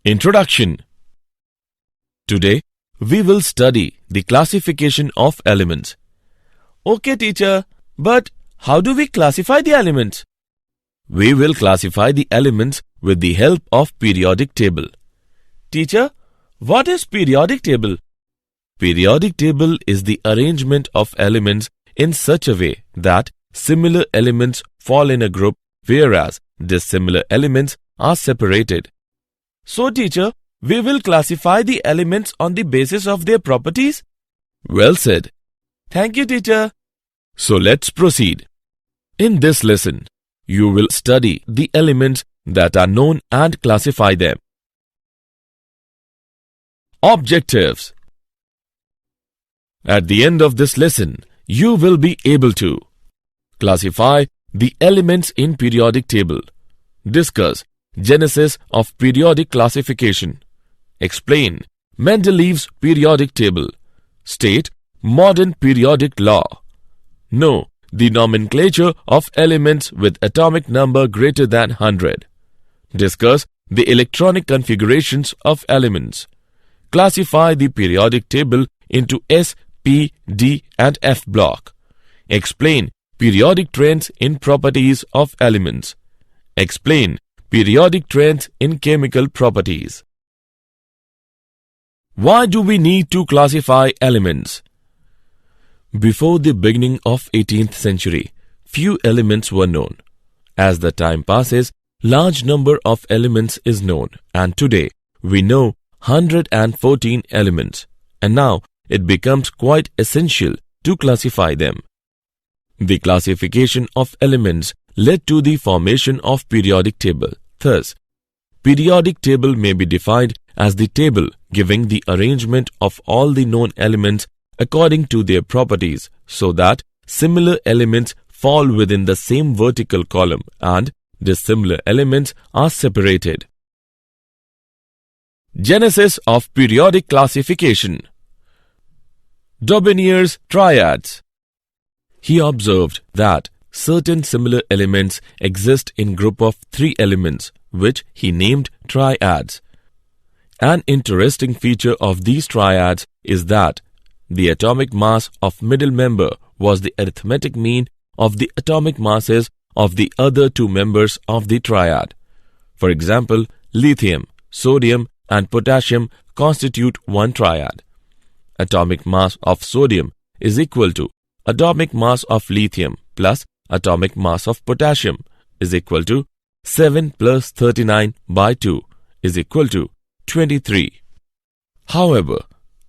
Introduction. Today, we will study the classification of elements. Okay, teacher, but how do we classify the elements? We will classify the elements with the help of periodic table. Teacher, what is periodic table? Periodic table is the arrangement of elements in such a way that similar elements fall in a group, whereas dissimilar elements are separated. So, teacher, we will classify the elements on the basis of their properties? Well said. Thank you, teacher. So, let's proceed. In this lesson, you will study the elements that are known and classify them. Objectives. At the end of this lesson, you will be able to classify the elements in periodic table, discuss genesis of periodic classification, explain Mendeleev's periodic table, state modern periodic law, know the nomenclature of elements with atomic number greater than 100, discuss the electronic configurations of elements, classify the periodic table into S, P, D and F block, explain periodic trends in properties of elements, explain periodic trends in chemical properties. Why do we need to classify elements? Before the beginning of 18th century, few elements were known. As the time passes, large number of elements is known, and today we know 114 elements, and now it becomes quite essential to classify them. The classification of elements led to the formation of periodic table. Thus, periodic table may be defined as the table giving the arrangement of all the known elements according to their properties, so that similar elements fall within the same vertical column and dissimilar elements are separated. Genesis of periodic classification. Daubigny's triads. He observed that certain similar elements exist in group of 3 elements, which he named triads. An interesting feature of these triads is that the atomic mass of middle member was the arithmetic mean of the atomic masses of the other 2 members of the triad. For example, lithium, sodium and potassium constitute one triad. Atomic mass of sodium is equal to atomic mass of lithium plus atomic mass of potassium is equal to 7 plus 39 by 2 is equal to 23. However,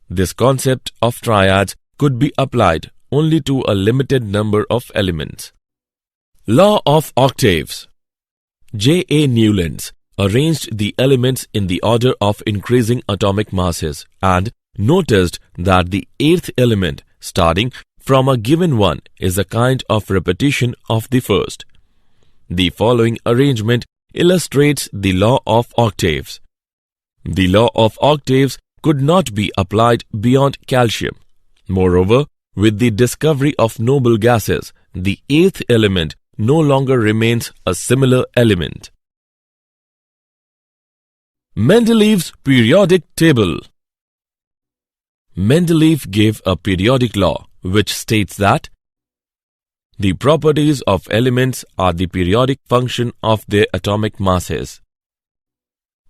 this concept of triads could be applied only to a limited number of elements. Law of octaves. J. A. Newlands arranged the elements in the order of increasing atomic masses and noticed that the 8th element starting from a given one is a kind of repetition of the first. The following arrangement illustrates the law of octaves. The law of octaves could not be applied beyond calcium. Moreover, with the discovery of noble gases, the 8th element no longer remains a similar element. Mendeleev's periodic table. Mendeleev gave a periodic law which states that the properties of elements are the periodic function of their atomic masses.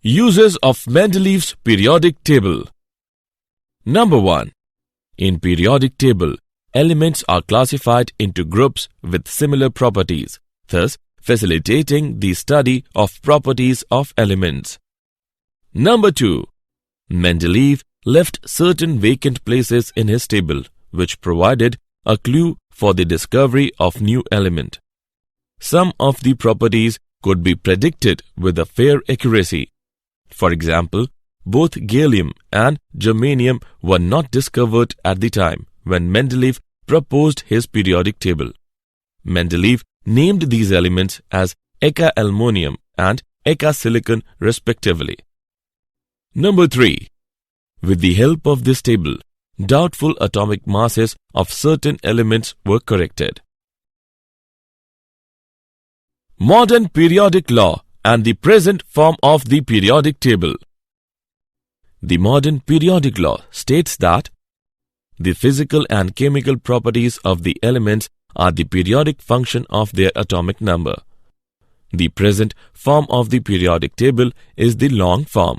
Uses of Mendeleev's periodic table. Number 1. In periodic table, elements are classified into groups with similar properties, thus facilitating the study of properties of elements. Number 2. Mendeleev left certain vacant places in his table, which provided a clue for the discovery of new element. Some of the properties could be predicted with a fair accuracy. For example, both gallium and germanium were not discovered at the time when Mendeleev proposed his periodic table. Mendeleev named these elements as eka-aluminum and eka-silicon respectively. Number 3. With the help of this table, doubtful atomic masses of certain elements were corrected. Modern periodic law and the present form of the periodic table. The modern periodic law states that the physical and chemical properties of the elements are the periodic function of their atomic number. The present form of the periodic table is the long form.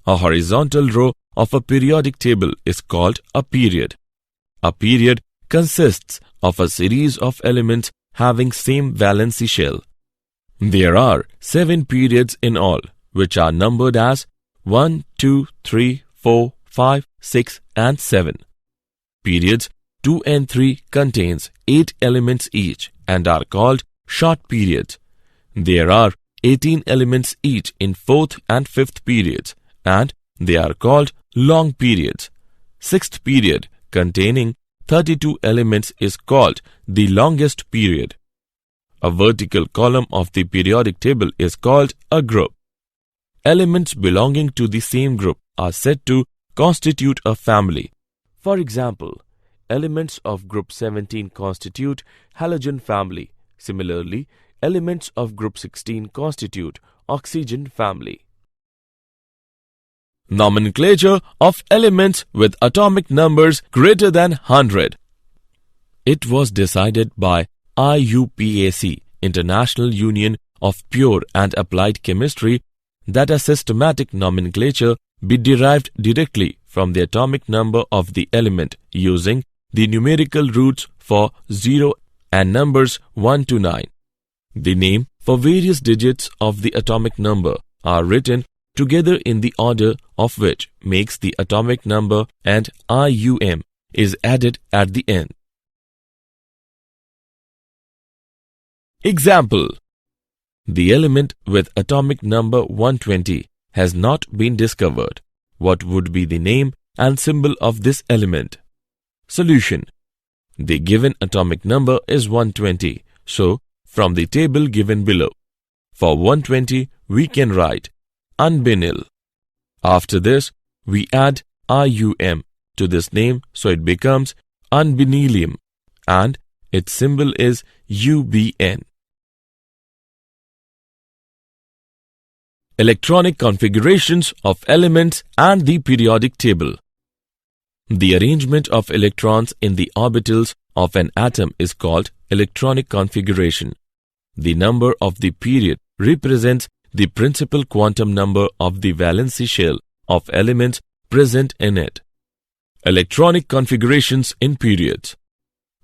A horizontal row of a periodic table is called a period. A period consists of a series of elements having same valency shell. There are 7 periods in all, which are numbered as 1, 2, 3, 4, 5, 6 and 7. Periods 2 and 3 contains 8 elements each and are called short periods. There are 18 elements each in 4th and 5th periods and they are called long periods. 6th period containing 32 elements is called the longest period. A vertical column of the periodic table is called a group. Elements belonging to the same group are said to constitute a family. For example, elements of group 17 constitute halogen family. Similarly, elements of group 16 constitute oxygen family. Nomenclature of elements with atomic numbers greater than 100. It was decided by IUPAC, International Union of Pure and Applied Chemistry, that a systematic nomenclature be derived directly from the atomic number of the element using the numerical roots for 0 and numbers 1 to 9. The name for various digits of the atomic number are written together in the order of which makes the atomic number, and IUM is added at the end. Example: the element with atomic number 120 has not been discovered. What would be the name and symbol of this element? Solution: the given atomic number is 120, so from the table given below, for 120 we can write unbinyl. After this, we add IUM to this name, so it becomes unbinylium and its symbol is UBN. Electronic configurations of elements and the periodic table. The arrangement of electrons in the orbitals of an atom is called electronic configuration. The number of the period represents the principal quantum number of the valency shell of elements present in it. Electronic configurations in periods.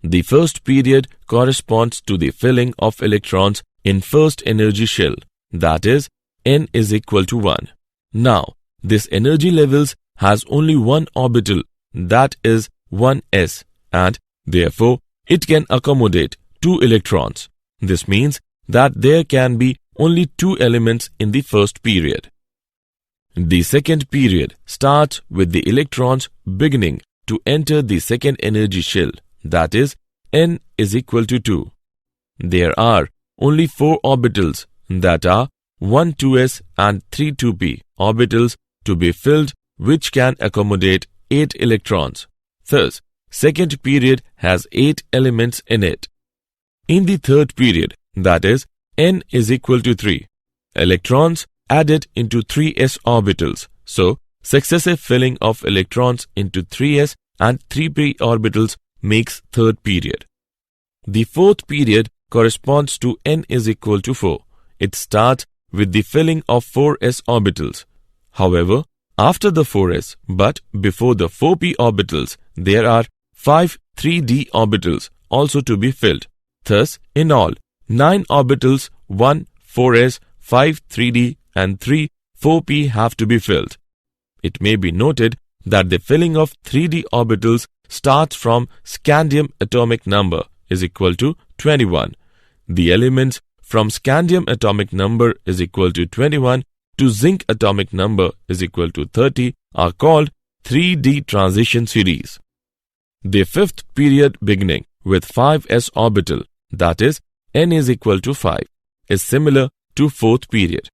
The first period corresponds to the filling of electrons in first energy shell, that is, n is equal to 1. Now, this energy levels has only one orbital, that is 1s, and therefore it can accommodate 2 electrons. This means that there can be only 2 elements in the first period. The second period starts with the electrons beginning to enter the second energy shell, that is, n is equal to 2. There are only 4 orbitals, that are 1 2s and 3 2p orbitals to be filled, which can accommodate 8 electrons. Thus, second period has 8 elements in it. In the third period, that is, n is equal to 3, electrons added into 3s orbitals. So, successive filling of electrons into 3s and 3p orbitals makes third period. The fourth period corresponds to n is equal to 4. It starts with the filling of 4s orbitals. However, after the 4s but before the 4p orbitals, there are 5 3d orbitals also to be filled. Thus, in all, 9 orbitals, 1 4s, 5 3d and 3 4p have to be filled. It may be noted that the filling of 3d orbitals starts from scandium atomic number is equal to 21. The elements from scandium atomic number is equal to 21 to zinc atomic number is equal to 30 are called 3d transition series. The fifth period beginning with 5s orbital, that is, n is equal to 5, is similar to fourth period.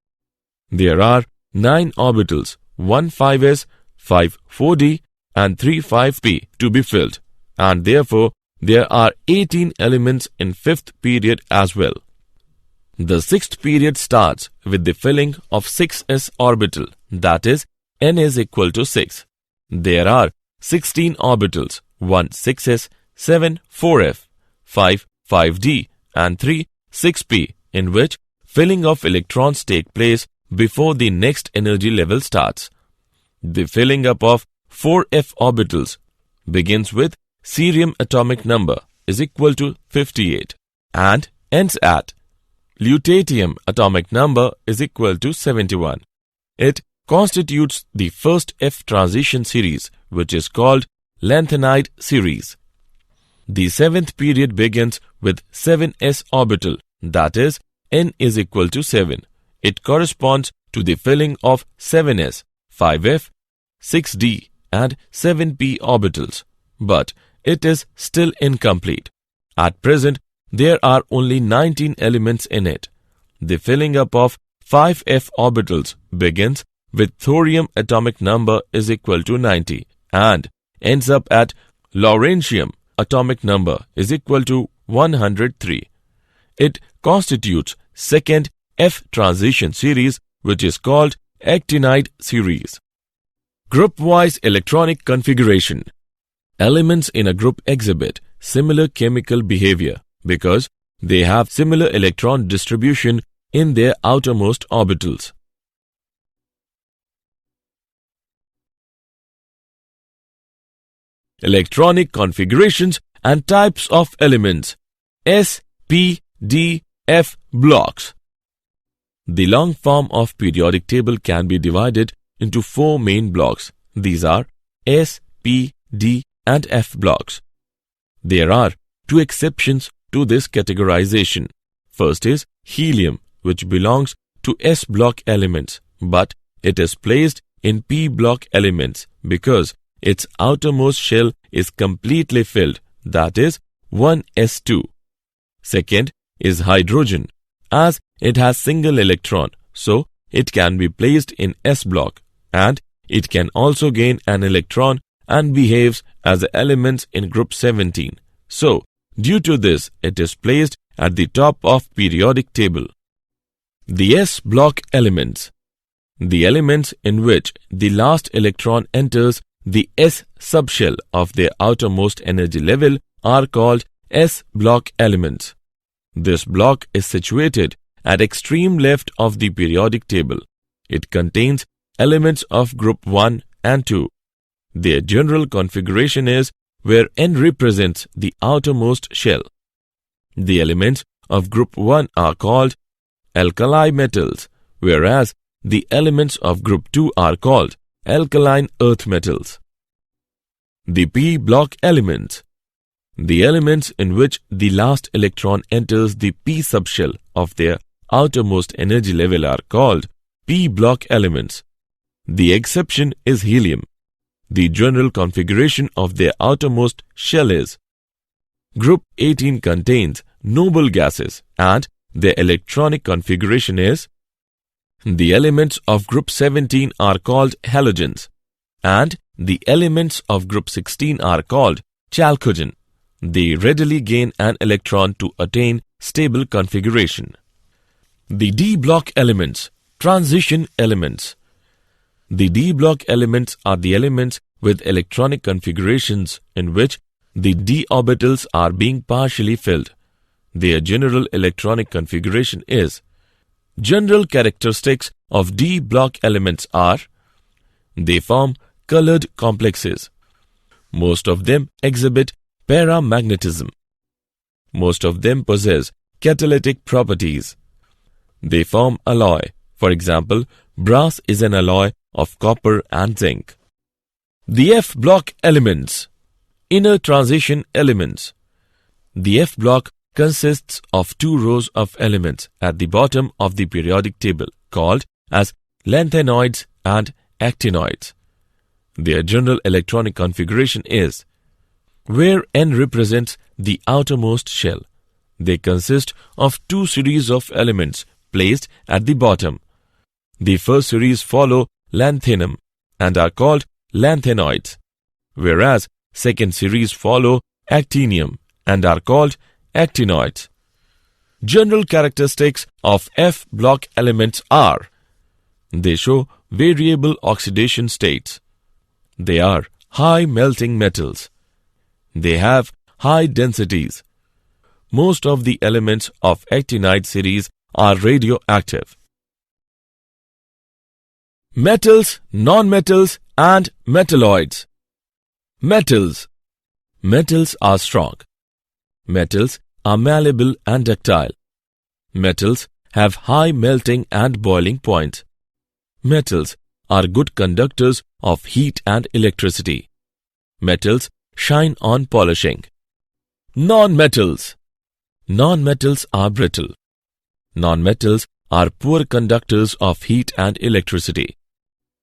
There are 9 orbitals, 1 5s, 5 4d and 3 5p to be filled, and therefore there are 18 elements in fifth period as well. The sixth period starts with the filling of 6s orbital, that is, n is equal to 6. There are 16 orbitals, 1 6s, 7 4f, 5 5d, and 3 6p, in which filling of electrons take place before the next energy level starts. The filling up of 4f orbitals begins with cerium atomic number is equal to 58 and ends at lutetium atomic number is equal to 71. It constitutes the first F transition series, which is called lanthanide series. The seventh period begins with 7s orbital, that is, n is equal to 7. It corresponds to the filling of 7s, 5f, 6d, and 7p orbitals, but it is still incomplete. At present, there are only 19 elements in it. The filling up of 5f orbitals begins with thorium atomic number is equal to 90 and ends up at lawrencium atomic number is equal to 103. It constitutes second F transition series, which is called actinide series. Group-wise electronic configuration. Elements in a group exhibit similar chemical behavior because they have similar electron distribution in their outermost orbitals. Electronic configurations and types of elements. S, P, D, F blocks. The long form of periodic table can be divided into 4 main blocks. These are S, P, D, and F blocks. There are 2 exceptions to this categorization. First is helium, which belongs to S block elements, but it is placed in P block elements because its outermost shell is completely filled, that is 1s2. Second is hydrogen, as it has single electron, so it can be placed in S block, and it can also gain an electron and behaves as the elements in group 17. So, due to this, it is placed at the top of periodic table. The S block elements. The elements in which the last electron enters the S subshell of their outermost energy level are called S block elements. This block is situated at extreme left of the periodic table. It contains elements of group 1 and 2. Their general configuration is where N represents the outermost shell. The elements of group 1 are called alkali metals, whereas the elements of group 2 are called alkaline earth metals. The P block elements. The elements in which the last electron enters the P subshell of their outermost energy level are called P block elements. The exception is helium. The general configuration of their outermost shell is: Group 18 contains noble gases and their electronic configuration is: the elements of group 17 are called halogens and the elements of group 16 are called chalcogen. They readily gain an electron to attain stable configuration. The D block elements, transition elements. The D block elements are the elements with electronic configurations in which the d orbitals are being partially filled. Their general electronic configuration is: general characteristics of D block elements are: they form colored complexes. Most of them exhibit paramagnetism. Most of them possess catalytic properties. They form alloy. For example, brass is an alloy of copper and zinc. The F block elements. Inner transition elements. The F block consists of 2 rows of elements at the bottom of the periodic table called as lanthanoids and actinoids. Their general electronic configuration is: where N represents the outermost shell, they consist of 2 series of elements placed at the bottom. The first series follow lanthanum and are called lanthanoids, whereas second series follow actinium and are called actinoids. General characteristics of F block elements are: they show variable oxidation states. They are high melting metals. They have high densities. Most of the elements of actinide series are radioactive. Metals, nonmetals, and metalloids. Metals. Metals are strong. Metals are malleable and ductile. Metals have high melting and boiling points. Metals are good conductors of heat and electricity. Metals shine on polishing. Non-metals. Non-metals are brittle. Non-metals are poor conductors of heat and electricity.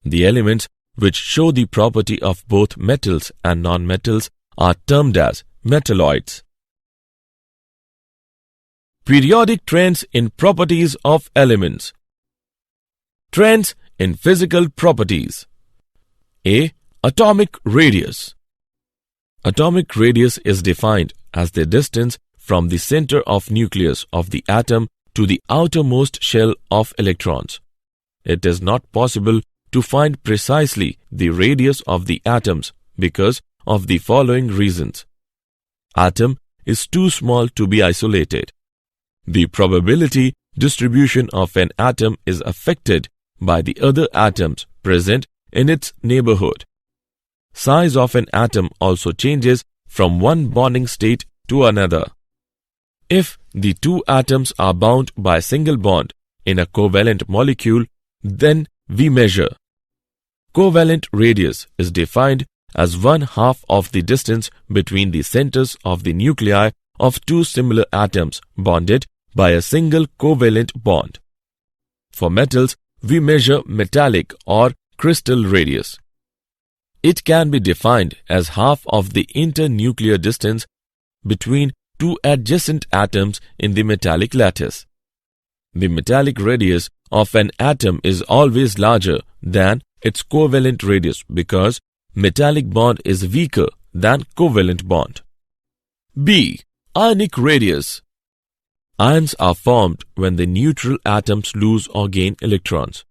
The elements which show the property of both metals and non-metals are termed as metalloids. Periodic trends in properties of elements. Trends in physical properties. A. Atomic radius. Atomic radius is defined as the distance from the center of nucleus of the atom to the outermost shell of electrons. It is not possible to find precisely the radius of the atoms because of the following reasons. Atom is too small to be isolated. The probability distribution of an atom is affected by the other atoms present in its neighborhood. Size of an atom also changes from one bonding state to another. If the two atoms are bound by a single bond in a covalent molecule, then we measure. Covalent radius is defined as 1/2 of the distance between the centers of the nuclei of two similar atoms bonded by a single covalent bond. For metals, we measure metallic or crystal radius. It can be defined as half of the internuclear distance between two adjacent atoms in the metallic lattice. The metallic radius of an atom is always larger than its covalent radius because metallic bond is weaker than covalent bond. B. Ionic radius. Ions are formed when the neutral atoms lose or gain electrons.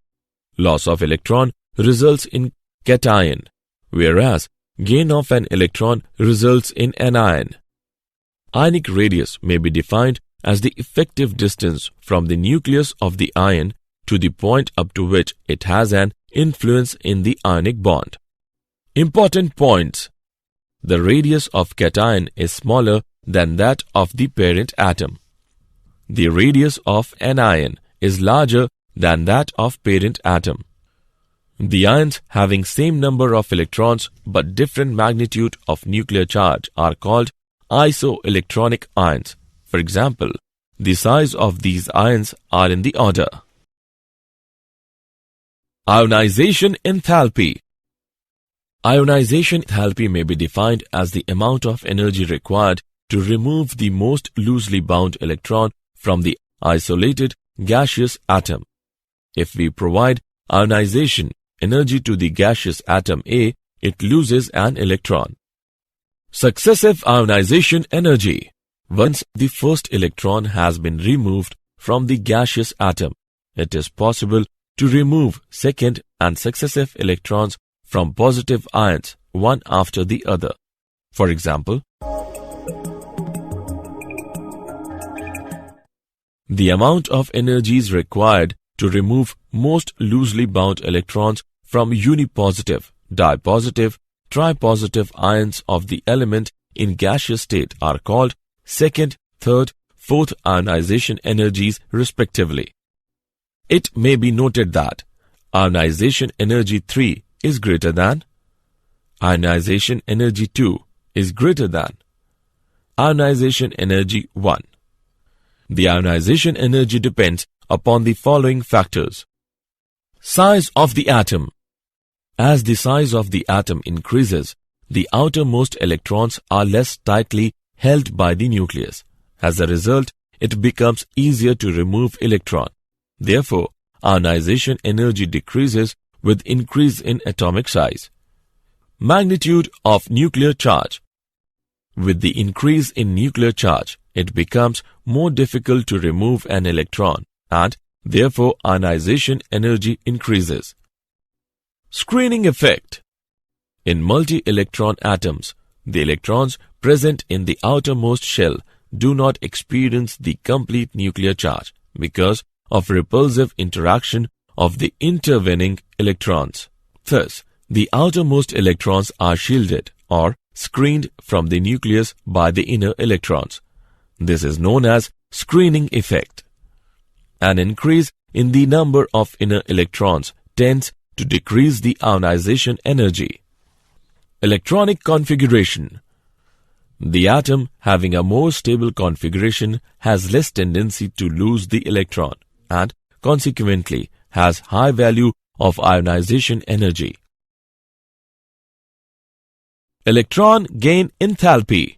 Loss of electron results in cation, whereas gain of an electron results in anion. Ionic radius may be defined as the effective distance from the nucleus of the ion to the point up to which it has an influence in the ionic bond. Important points. The radius of cation is smaller than that of the parent atom. The radius of anion is larger than that of parent atom. The ions having same number of electrons but different magnitude of nuclear charge are called isoelectronic ions. For example, the size of these ions are in the order. Ionization enthalpy. Ionization enthalpy may be defined as the amount of energy required to remove the most loosely bound electron from the isolated gaseous atom. If we provide ionization energy to the gaseous atom A, it loses an electron. Successive ionization energy. Once the first electron has been removed from the gaseous atom, it is possible to remove second and successive electrons from positive ions one after the other. For example, the amount of energy is required to remove most loosely bound electrons from unipositive, dipositive, tripositive ions of the element in gaseous state are called second, third, fourth ionization energies respectively. It may be noted that ionization energy 3 is greater than, ionization energy 2 is greater than, ionization energy 1. The ionization energy depends upon the following factors. Size of the atom. As the size of the atom increases, the outermost electrons are less tightly held by the nucleus. As a result, it becomes easier to remove electron. Therefore, ionization energy decreases with increase in atomic size. Magnitude of nuclear charge. With the increase in nuclear charge, it becomes more difficult to remove an electron and therefore ionization energy increases. Screening effect. In multi-electron atoms, the electrons present in the outermost shell do not experience the complete nuclear charge because of repulsive interaction of the intervening electrons. Thus, the outermost electrons are shielded or screened from the nucleus by the inner electrons. This is known as screening effect. An increase in the number of inner electrons tends to decrease the ionization energy. Electronic configuration. The atom having a more stable configuration has less tendency to lose the electron and consequently has high value of ionization energy. Electron gain enthalpy.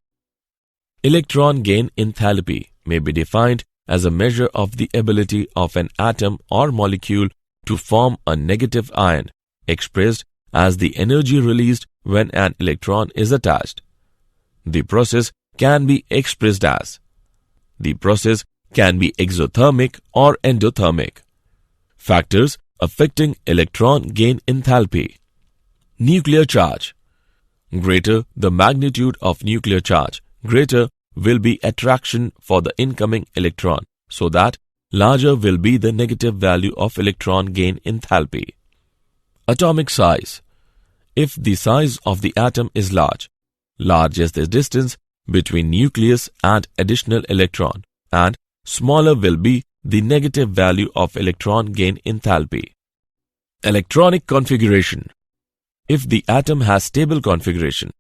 Electron gain enthalpy may be defined as a measure of the ability of an atom or molecule to form a negative ion, expressed as the energy released when an electron is attached. The process can be expressed as: the process can be exothermic or endothermic. Factors affecting electron gain enthalpy. Nuclear charge. Greater the magnitude of nuclear charge, greater will be attraction for the incoming electron, so that larger will be the negative value of electron gain enthalpy. Atomic size. If the size of the atom is large is the distance between nucleus and additional electron, and smaller will be the negative value of electron gain enthalpy. Electronic configuration. If the atom has stable configuration,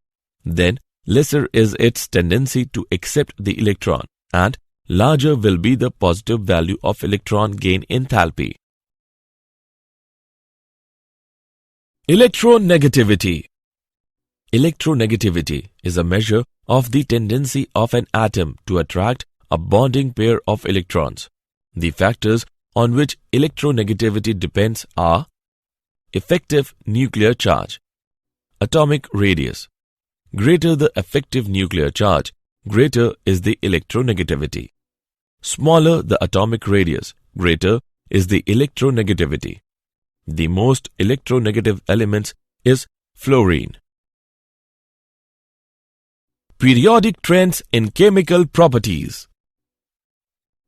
then lesser is its tendency to accept the electron, and larger will be the positive value of electron gain enthalpy. Electronegativity. Electronegativity is a measure of the tendency of an atom to attract a bonding pair of electrons. The factors on which electronegativity depends are: effective nuclear charge, atomic radius. Greater the effective nuclear charge, greater is the electronegativity. Smaller the atomic radius, greater is the electronegativity. The most electronegative element is fluorine. Periodic trends in chemical properties.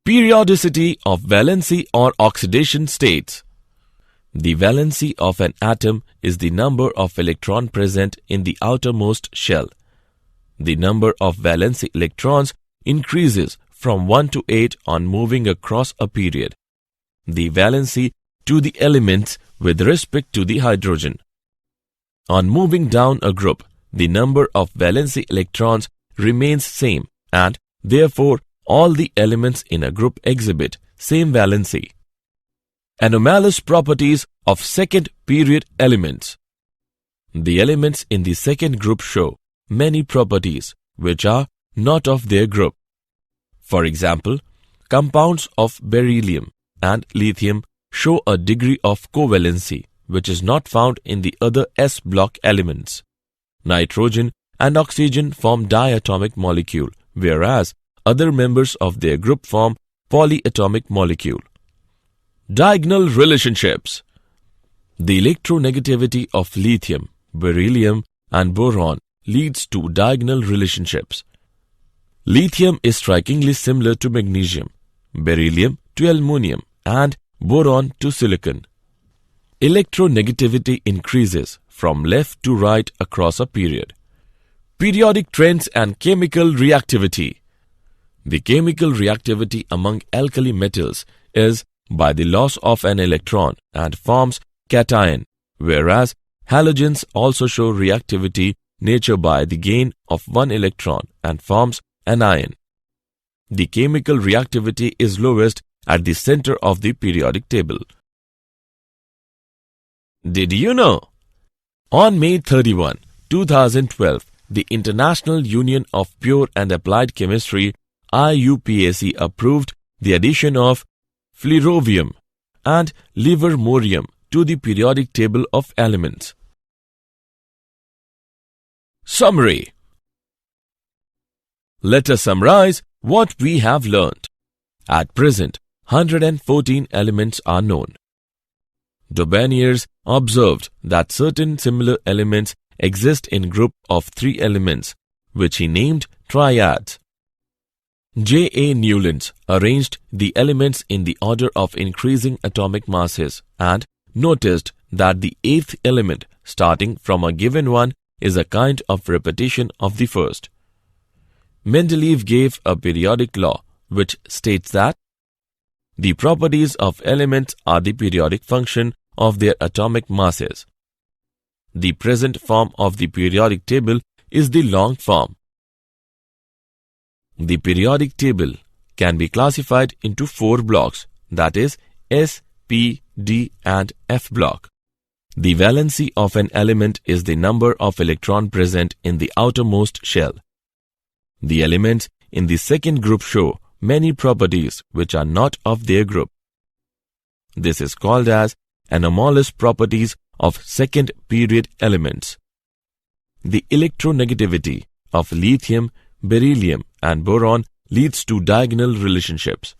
Periodicity of valency or oxidation states. The valency of an atom is the number of electrons present in the outermost shell. The number of valency electrons increases from 1 to 8 on moving across a period. The valency to the elements with respect to the hydrogen. On moving down a group, the number of valency electrons remains same, and therefore all the elements in a group exhibit same valency. Anomalous properties of second period elements. The elements in the second group show many properties which are not of their group. For example, compounds of beryllium and lithium show a degree of covalency which is not found in the other S block elements. Nitrogen and oxygen form diatomic molecule, whereas other members of their group form polyatomic molecule. Diagonal relationships. The electronegativity of lithium, beryllium and boron leads to diagonal relationships. Lithium is strikingly similar to magnesium, beryllium to aluminum and boron to silicon. Electronegativity increases from left to right across a period. Periodic trends and chemical reactivity. The chemical reactivity among alkali metals is by the loss of an electron and forms cation, whereas halogens also show reactivity nature by the gain of one electron and forms anion. The chemical reactivity is lowest at the center of the periodic table. Did you know? On May 31, 2012, the International Union of Pure and Applied Chemistry IUPAC approved the addition of flerovium and livermorium to the periodic table of elements. Summary. Let us summarize what we have learnt. At present, 114 elements are known. Dubaniers observed that certain similar elements exist in group of 3 elements, which he named triads. J. A. Newlands arranged the elements in the order of increasing atomic masses and noticed that the 8th element starting from a given one is a kind of repetition of the first. Mendeleev gave a periodic law which states that the properties of elements are the periodic function of their atomic masses. The present form of the periodic table is the long form. The periodic table can be classified into 4 blocks, that is S, P, D and F block. The valency of an element is the number of electrons present in the outermost shell. The elements in the second group show many properties which are not of their group. This is called as anomalous properties of second period elements. The electronegativity of lithium, beryllium and boron leads to diagonal relationships.